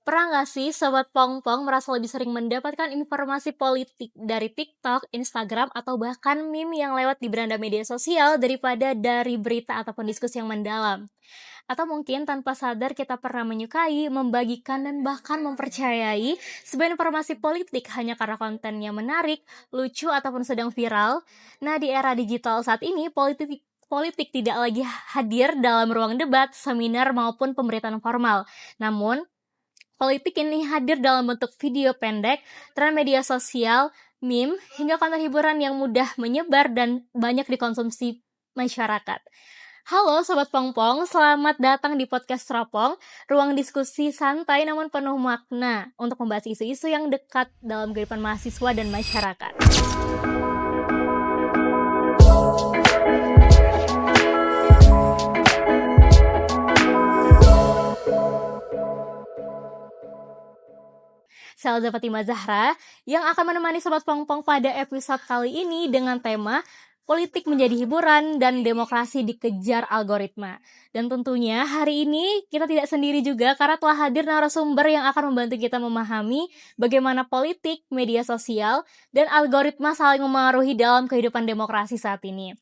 Pernah nggak sih Sobat Pongpong merasa lebih sering mendapatkan informasi politik dari TikTok, Instagram, atau bahkan meme yang lewat di beranda media sosial daripada dari berita ataupun diskusi yang mendalam? Atau mungkin tanpa sadar kita pernah menyukai, membagikan, dan bahkan mempercayai sebuah informasi politik hanya karena kontennya menarik, lucu, ataupun sedang viral. Nah, di era digital saat ini, politik tidak lagi hadir dalam ruang debat, seminar, maupun pemberitaan formal. Namun, politik ini hadir dalam bentuk video pendek, tren media sosial, meme, hingga konten hiburan yang mudah menyebar dan banyak dikonsumsi masyarakat. Halo Sobat Pongpong, selamat datang di podcast Teropong, ruang diskusi santai namun penuh makna untuk membahas isu-isu yang dekat dalam kehidupan mahasiswa dan masyarakat. Saya Elza Fatimah Zahra yang akan menemani Sobat Pongpong pada episode kali ini dengan tema politik menjadi hiburan dan demokrasi dikejar algoritma. Dan tentunya hari ini kita tidak sendiri juga karena telah hadir narasumber yang akan membantu kita memahami bagaimana politik, media sosial, dan algoritma saling memengaruhi dalam kehidupan demokrasi saat ini.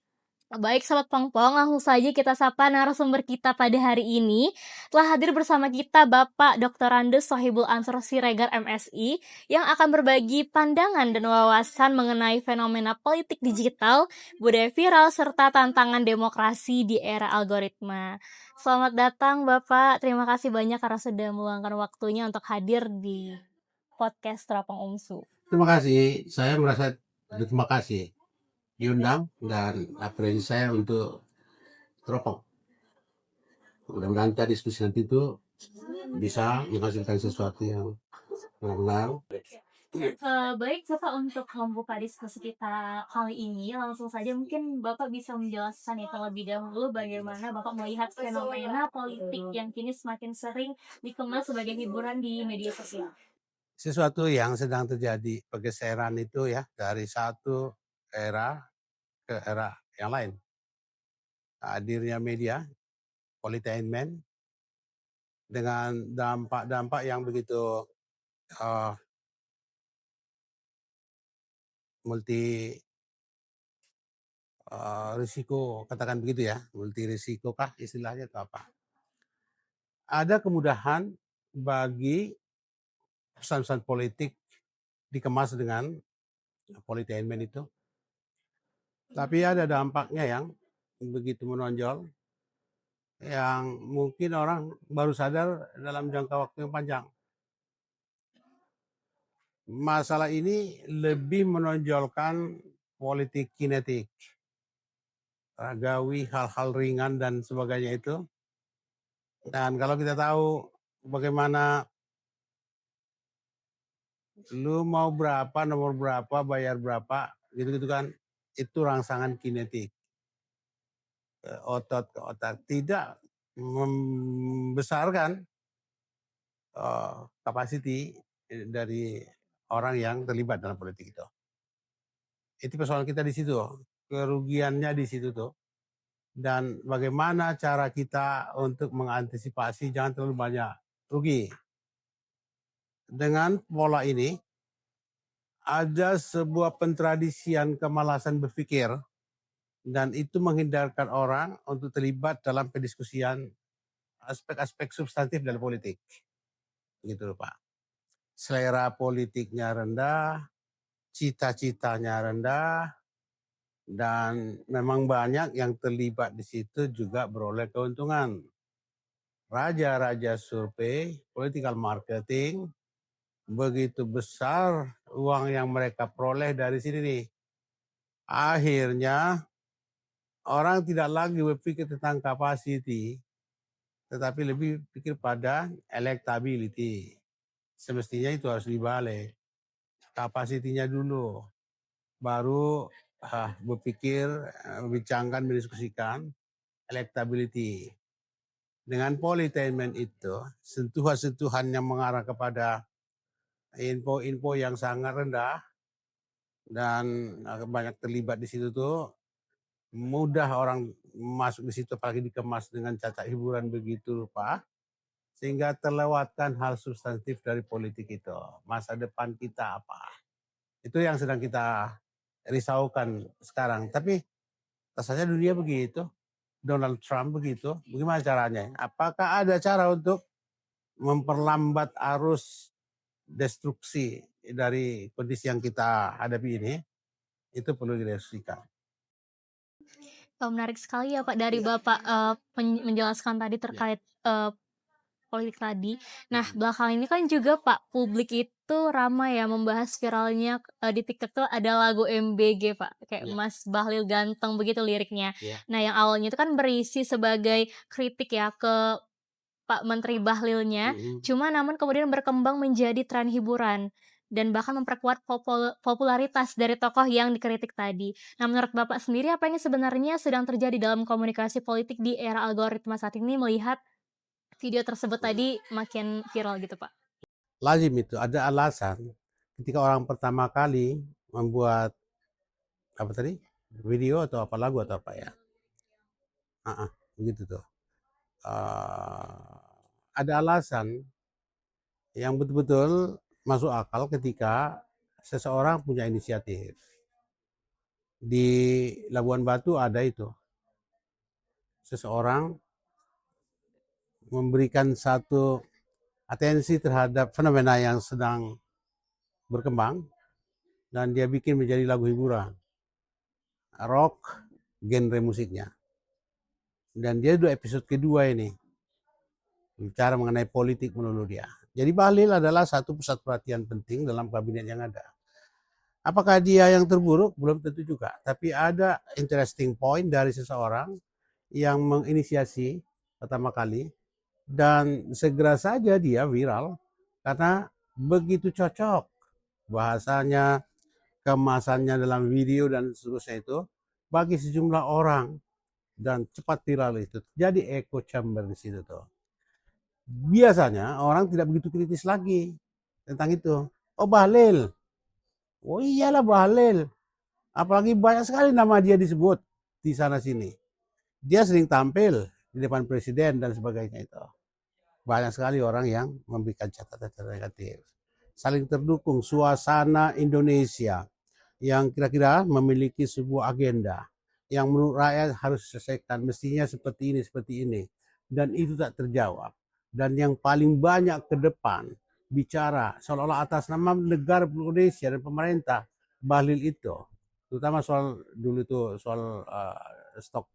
Baik Sobat Pongpong, langsung saja kita sapa narasumber kita pada hari ini. Telah hadir bersama kita Bapak Dr. Andes Sohibul Ansor Siregar MSI yang akan berbagi pandangan dan wawasan mengenai fenomena politik digital, budaya viral, serta tantangan demokrasi di era algoritma. Selamat datang Bapak, terima kasih banyak karena sudah meluangkan waktunya untuk hadir di podcast Teropong Umsu. Terima kasih, saya merasa berterima kasih diundang dan apresiasi saya untuk teropong. Mudah-mudahan kita diskusi nanti itu bisa menghasilkan sesuatu yang benar-benar. Baik, Bapak untuk membuka diskusi kita kali ini, langsung saja mungkin Bapak bisa menjelaskan ya terlebih dahulu bagaimana Bapak melihat fenomena politik yang kini semakin sering dikemas sebagai hiburan di media sosial. Sesuatu yang sedang terjadi pergeseran itu ya dari satu era ke era yang lain. Hadirnya media, politainment dengan dampak-dampak yang begitu multi risiko, katakan begitu ya, multi risiko kah istilahnya atau apa? Ada kemudahan bagi pesan-pesan politik dikemas dengan politainment itu, tapi ada dampaknya yang begitu menonjol, yang mungkin orang baru sadar dalam jangka waktu yang panjang. Masalah ini lebih menonjolkan politik kinetik, ragawi, hal-hal ringan dan sebagainya itu. Dan kalau kita tahu bagaimana lu mau berapa, nomor berapa, bayar berapa, gitu-gitu kan, itu rangsangan kinetik. Otot ke otak, tidak membesarkan kapasiti dari orang yang terlibat dalam politik itu. Itu persoalan kita di situ, kerugiannya di situ tuh. Dan bagaimana cara kita untuk mengantisipasi jangan terlalu banyak rugi. Dengan pola ini, ada sebuah pentradisian kemalasan berpikir dan itu menghindarkan orang untuk terlibat dalam pendiskusian aspek-aspek substantif dalam politik. Gitu loh Pak. Selera politiknya rendah, cita-citanya rendah, dan memang banyak yang terlibat di situ juga beroleh keuntungan. Raja-raja survei, political marketing, begitu besar uang yang mereka peroleh dari sini nih. Akhirnya orang tidak lagi berpikir tentang capacity, tetapi lebih pikir pada electability. Semestinya itu harus dibalik. Kapasitinya dulu, baru berpikir, membincangkan, mendiskusikan electability. Dengan politainment itu, sentuhan-sentuhan yang mengarah kepada info-info yang sangat rendah dan banyak terlibat di situ tuh, mudah orang masuk di situ apalagi dikemas dengan cacat hiburan begitu rupa, sehingga terlewatkan hal substantif dari politik itu. Masa depan kita apa? Itu yang sedang kita risaukan sekarang. Tapi rasanya dunia begitu, Donald Trump begitu, bagaimana caranya? Apakah ada cara untuk memperlambat arus destruksi dari kondisi yang kita hadapi ini? Itu perlu didiskusikan. Menarik sekali ya Pak dari Iya. Bapak, menjelaskan tadi Iya. terkait, politik tadi. Nah, Mhm. belakangan ini kan juga Pak, publik itu ramai ya membahas viralnya, di TikTok tuh ada lagu MBG Pak, kayak Iya. Mas Bahlil Ganteng begitu liriknya. Iya. Nah, yang awalnya itu kan berisi sebagai kritik ya ke Pak Menteri Bahlilnya, Mhm. cuma namun kemudian berkembang menjadi tren hiburan dan bahkan memperkuat popularitas dari tokoh yang dikritik tadi. Nah, menurut Bapak sendiri apa ini sebenarnya sedang terjadi dalam komunikasi politik di era algoritma saat ini melihat video tersebut Mhm. tadi makin viral gitu, Pak? Lazim itu, ada alasan ketika orang pertama kali membuat apa tadi, video atau apa, lagu atau apa ya, begitu tuh. Ada alasan yang betul-betul masuk akal ketika seseorang punya inisiatif. Di Labuan Batu ada itu, seseorang memberikan satu atensi terhadap fenomena yang sedang berkembang dan dia bikin menjadi lagu hiburan, rock genre musiknya. Dan dia udah episode kedua ini, bicara mengenai politik melulu dia. Jadi Bahlil adalah satu pusat perhatian penting dalam kabinet yang ada. Apakah dia yang terburuk? Belum tentu juga. Tapi ada interesting point dari seseorang yang menginisiasi pertama kali dan segera saja dia viral karena begitu cocok bahasanya, kemasannya dalam video dan seterusnya itu bagi sejumlah orang dan cepat viral itu. Jadi echo chamber di situ tuh. Biasanya orang tidak begitu kritis lagi tentang itu. Oh Bahlil, oh iyalah Bahlil. Apalagi banyak sekali nama dia disebut di sana sini. Dia sering tampil di depan presiden dan sebagainya itu. Banyak sekali orang yang memberikan catatan-catatan negatif. Saling terdukung suasana Indonesia yang kira-kira memiliki sebuah agenda yang menurut rakyat harus diselesaikan, mestinya seperti ini, dan itu tak terjawab. Dan yang paling banyak ke depan bicara seolah-olah atas nama negara Indonesia dan pemerintah, Bahlil itu, terutama soal dulu itu soal stok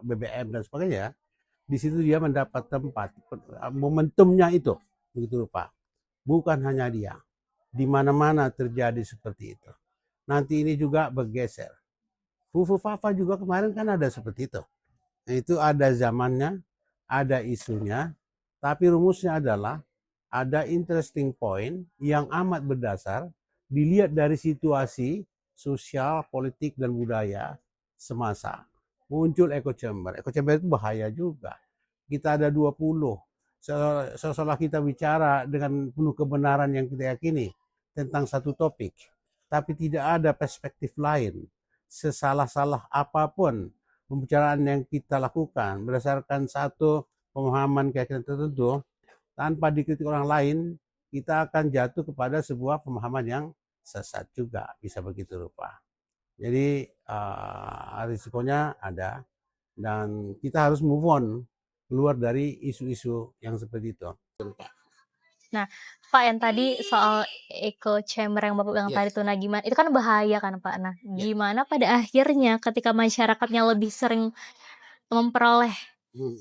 BBM dan sebagainya, di situ dia mendapat tempat, momentumnya itu begitu Pak. Bukan hanya dia, di mana-mana terjadi seperti itu. Nanti ini juga bergeser. Fufu Fafa juga kemarin kan ada seperti itu. Nah, itu ada zamannya, ada isunya, tapi rumusnya adalah ada interesting point yang amat berdasar dilihat dari situasi sosial, politik, dan budaya semasa. Muncul echo chamber. Echo chamber itu bahaya juga. Kita ada 20. Seolah kita bicara dengan penuh kebenaran yang kita yakini tentang satu topik. Tapi tidak ada perspektif lain. Sesalah-salah apapun pembicaraan yang kita lakukan berdasarkan satu pemahaman keyakinan tertentu, tanpa dikritik orang lain, kita akan jatuh kepada sebuah pemahaman yang sesat juga, bisa begitu rupa. Jadi risikonya ada dan kita harus move on keluar dari isu-isu yang seperti itu. Nah, Pak, yang tadi soal echo chamber yang Bapak bilang tadi Yes. tuh, nah gimana itu kan bahaya kan, Pak. Nah, Ya. gimana pada akhirnya ketika masyarakatnya lebih sering memperoleh, Hmm.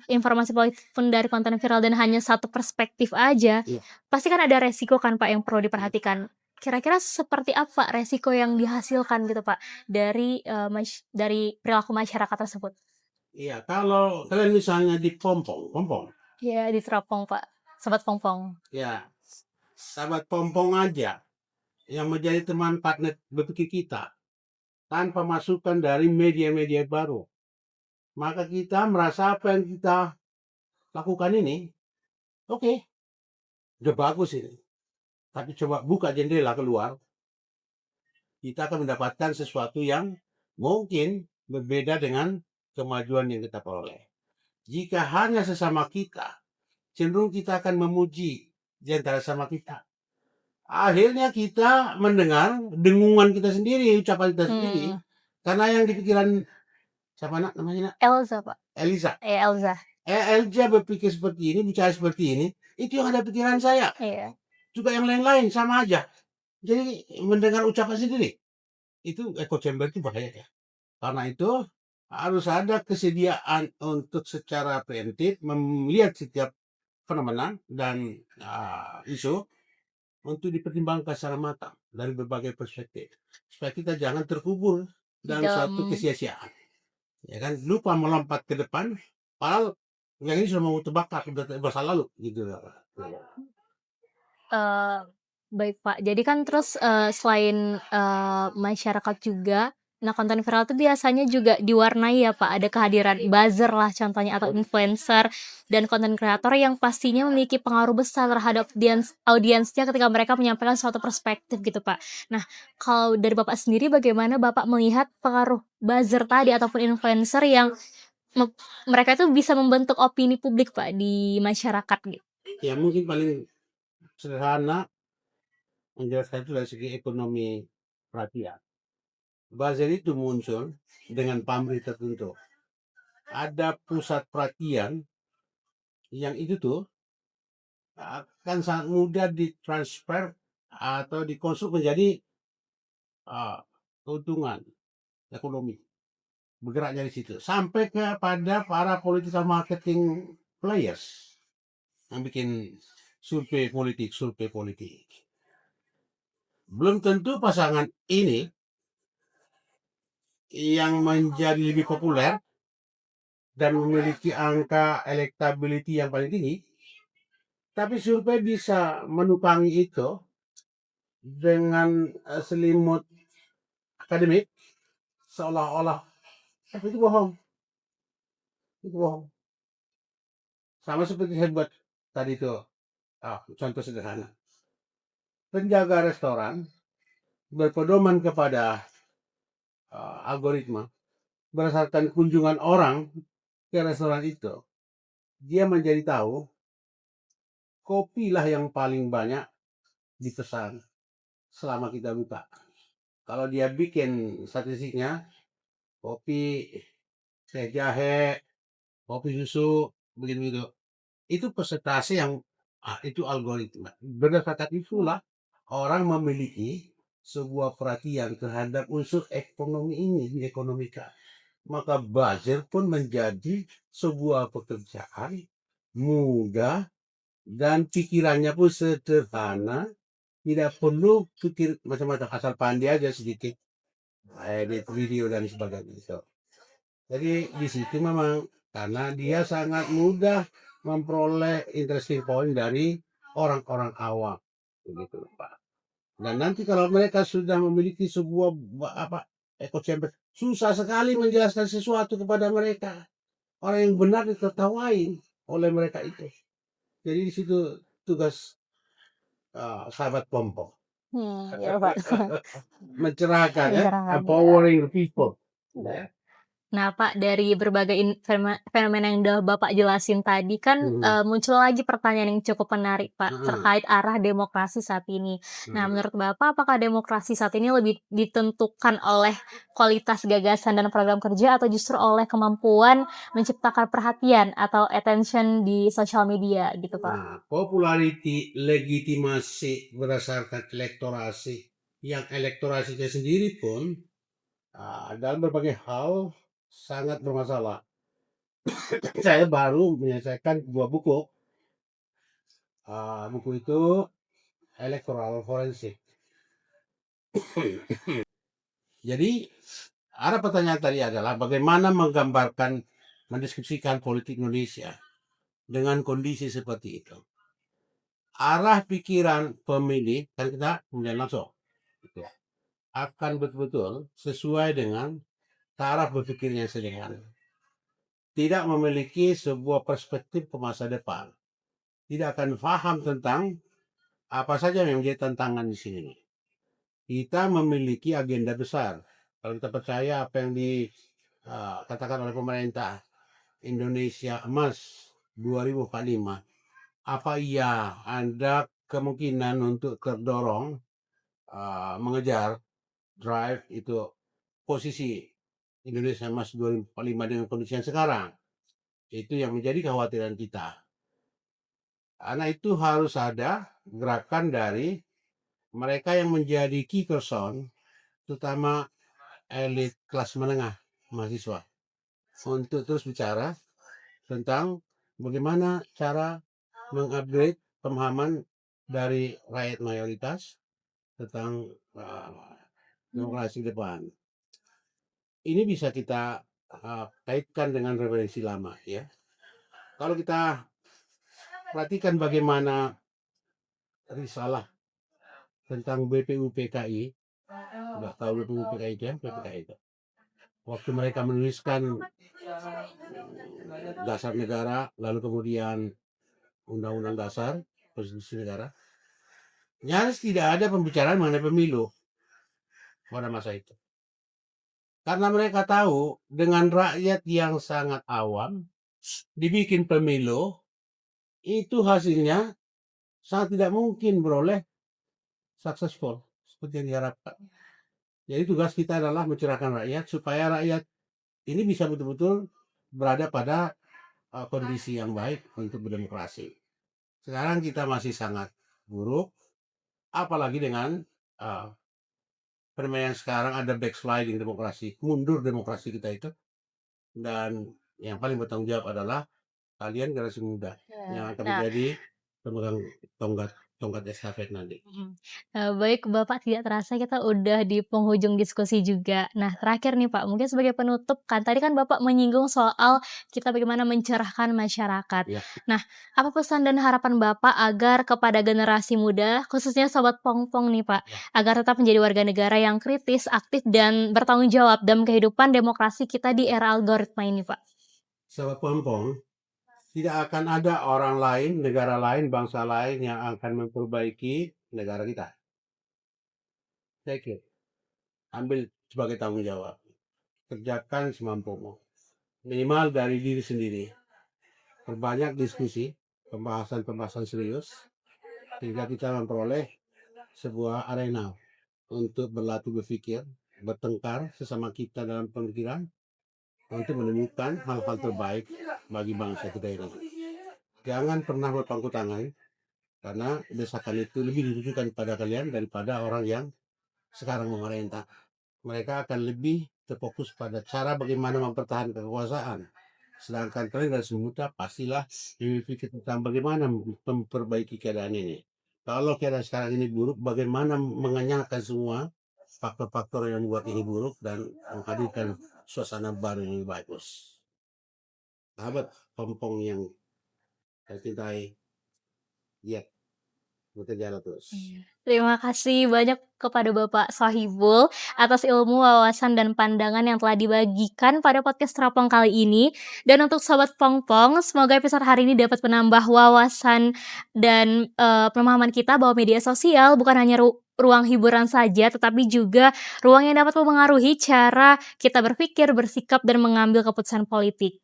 informasi politik pun dari konten viral dan hanya satu perspektif aja, Iya. pasti kan ada resiko kan, Pak, yang perlu Iya. diperhatikan. Kira-kira seperti apa resiko yang dihasilkan gitu, Pak, dari, dari perilaku masyarakat tersebut? Iya, kalau kalian misalnya di Pompong, Iya, diteropong, Pak, sobat pongpong. ya, sahabat Pompong aja yang menjadi teman partner berpikir kita tanpa masukan dari media-media baru, maka kita merasa apa yang kita lakukan ini, oke, udah bagus ini. Tapi coba buka jendela keluar, kita akan mendapatkan sesuatu yang mungkin berbeda dengan kemajuan yang kita peroleh. Jika hanya sesama kita cenderung kita akan memuji di antara sama kita. Akhirnya kita mendengar dengungan kita sendiri, ucapan kita sendiri, karena yang di pikiran siapa namanya? Elza, Pak. Elisa. Elza. Elza berpikir seperti ini, bicara seperti ini, itu yang ada pikiran saya. Iya. Juga yang lain-lain sama aja. Jadi mendengar ucapan sendiri, itu echo chamber itu bahaya ya. Karena itu harus ada kesediaan untuk secara preemptif melihat setiap fenomena dan isu untuk dipertimbangkan secara matang dari berbagai perspektif supaya kita jangan terkubur dalam suatu kesia-siaan, ya kan, lupa melompat ke depan padahal yang ini sudah mau terbakar sudah masa lalu gitu. Baik, Pak. Jadi kan terus, selain, masyarakat juga, nah konten viral itu biasanya juga diwarnai ya, Pak, ada kehadiran buzzer lah contohnya atau influencer dan konten kreator yang pastinya memiliki pengaruh besar terhadap audiensnya ketika mereka menyampaikan suatu perspektif gitu, Pak. Nah, kalau dari Bapak sendiri bagaimana Bapak melihat pengaruh buzzer tadi ataupun influencer yang mereka itu bisa membentuk opini publik, Pak, di masyarakat gitu? Ya mungkin paling sederhana menjelaskan itu dari segi ekonomi perhatian. Buzzer itu muncul dengan pamrih tertentu. Ada pusat perhatian yang itu tuh akan sangat mudah ditransfer atau dikonstruk menjadi keuntungan ekonomi. Bergerak dari situ. Sampai kepada para political marketing players yang bikin survei politik. Belum tentu pasangan ini yang menjadi lebih populer dan memiliki angka elektability yang paling tinggi, tapi survei bisa menukangi itu dengan selimut akademik seolah-olah tapi itu bohong. Sama seperti saya buat tadi itu contoh sederhana. Penjaga restoran berpedoman kepada algoritma berdasarkan kunjungan orang ke restoran itu. Dia menjadi tahu kopi lah yang paling banyak dipesan selama kita buka. Kalau dia bikin statistiknya kopi, teh jahe, kopi susu, begitu-begitu. Itu persentase yang itu algoritma. Berdasarkan itulah orang memiliki sebuah perhatian terhadap unsur ekonomi ini di ekonomika. Maka buzzer pun menjadi sebuah pekerjaan mudah dan pikirannya pun sederhana, tidak perlu pikir macam-macam, asal pandai aja sedikit edit video dan sebagainya. Jadi di situ memang karena dia sangat mudah memperoleh interesting point dari orang-orang awam, begitu Pak. Dan nanti kalau mereka sudah memiliki sebuah echo chamber, susah sekali menjelaskan sesuatu kepada mereka. Orang yang benar ditertawain oleh mereka itu. Jadi di situ tugas sahabat kelompok. Ya, Pak. Mencerahkan ya, Mencerahkan, ya. empowering people. Ya. Nah, Pak, dari berbagai fenomena yang udah Bapak jelasin tadi kan, muncul lagi pertanyaan yang cukup menarik, Pak, terkait arah demokrasi saat ini. Nah, menurut Bapak apakah demokrasi saat ini lebih ditentukan oleh kualitas gagasan dan program kerja atau justru oleh kemampuan menciptakan perhatian atau attention di sosial media gitu, Pak? Nah, popularity, legitimasi berdasarkan elektorasi, yang elektorasinya sendiri pun dalam berbagai hal sangat bermasalah. Saya baru menyelesaikan dua buku. Buku itu Electoral Forensic. Jadi, ada pertanyaan tadi adalah bagaimana menggambarkan, mendeskripsikan politik Indonesia dengan kondisi seperti itu. Arah pikiran pemilih, kan kita kemudian langsung, gitu, akan betul-betul sesuai dengan taraf berpikirnya sendiri. Tidak memiliki sebuah perspektif ke masa depan. Tidak akan paham tentang apa saja yang menjadi tantangan di sini. Kita memiliki agenda besar. Kalau kita percaya apa yang dikatakan oleh pemerintah Indonesia Emas 2045, apa iya ada kemungkinan untuk terdorong mengejar drive itu posisi Indonesia Emas 2045 dengan kondisi yang sekarang? Itu yang menjadi kekhawatiran kita. Karena itu harus ada gerakan dari mereka yang menjadi key person, terutama elit kelas menengah mahasiswa, untuk terus bicara tentang bagaimana cara mengupgrade pemahaman dari rakyat mayoritas tentang demokrasi ke depan. Ini bisa kita kaitkan dengan referensi lama ya. Kalau kita perhatikan bagaimana risalah tentang BPUPKI, sudah tahu BPUPKI itu ya, PPKI itu. Waktu mereka menuliskan dasar negara, lalu kemudian undang-undang dasar, konstitusi negara, nyaris tidak ada pembicaraan mengenai pemilu pada masa itu. Karena mereka tahu dengan rakyat yang sangat awam, dibikin pemilu, itu hasilnya sangat tidak mungkin beroleh successful seperti yang diharapkan. Jadi tugas kita adalah mencerahkan rakyat supaya rakyat ini bisa betul-betul berada pada kondisi yang baik untuk berdemokrasi. Sekarang kita masih sangat buruk, apalagi dengan fenomena yang sekarang ada backsliding demokrasi, mundur demokrasi kita itu. Dan yang paling bertanggung jawab adalah kalian generasi muda yang akan menjadi pemegang tongkat estafet nanti. Baik Bapak, tidak terasa kita udah di penghujung diskusi juga. Nah, terakhir nih Pak, mungkin sebagai penutup kan tadi kan Bapak menyinggung soal kita bagaimana mencerahkan masyarakat. Ya. Nah, apa pesan dan harapan Bapak agar kepada generasi muda, khususnya Sobat Pongpong nih Pak, Ya. agar tetap menjadi warga negara yang kritis, aktif, dan bertanggung jawab dalam kehidupan demokrasi kita di era algoritma ini Pak? Sobat Pongpong, tidak akan ada orang lain, negara lain, bangsa lain yang akan memperbaiki negara kita. Take it. Ambil sebagai tanggung jawab. Kerjakan semampumu. Minimal dari diri sendiri. Perbanyak diskusi, pembahasan-pembahasan serius, sehingga kita memperoleh sebuah arena untuk berlatih berpikir, bertengkar sesama kita dalam pemikiran, untuk menemukan hal-hal terbaik bagi bangsa kita ini. Jangan pernah berpangku tangan, karena desakan itu lebih ditujukan pada kalian daripada orang yang sekarang memerintah. Mereka akan lebih terfokus pada cara bagaimana mempertahankan kekuasaan. Sedangkan kalian dari muda pastilah berpikir tentang bagaimana memperbaiki keadaan ini. Kalau keadaan sekarang ini buruk, bagaimana mengenyangkan semua faktor-faktor yang membuat ini buruk dan menghadirkan suasana baru yang lebih bagus. Sahabat Pompong yang saya cintai, ya, bekerja terus. Terima kasih banyak kepada Bapak Sohibul atas ilmu, wawasan, dan pandangan yang telah dibagikan pada podcast Teropong kali ini. Dan untuk Sobat Pongpong, semoga episode hari ini dapat menambah wawasan dan pemahaman kita bahwa media sosial bukan hanya ruang hiburan saja, tetapi juga ruang yang dapat mempengaruhi cara kita berpikir, bersikap, dan mengambil keputusan politik.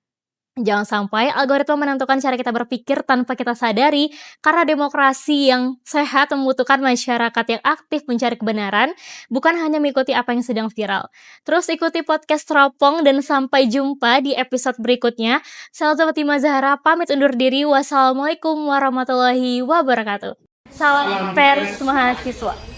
Jangan sampai algoritma menentukan cara kita berpikir tanpa kita sadari, karena demokrasi yang sehat membutuhkan masyarakat yang aktif mencari kebenaran, bukan hanya mengikuti apa yang sedang viral. Terus ikuti podcast Teropong dan sampai jumpa di episode berikutnya. Saya Fatima Zahra pamit undur diri. Wassalamualaikum warahmatullahi wabarakatuh. Salam pers mahasiswa.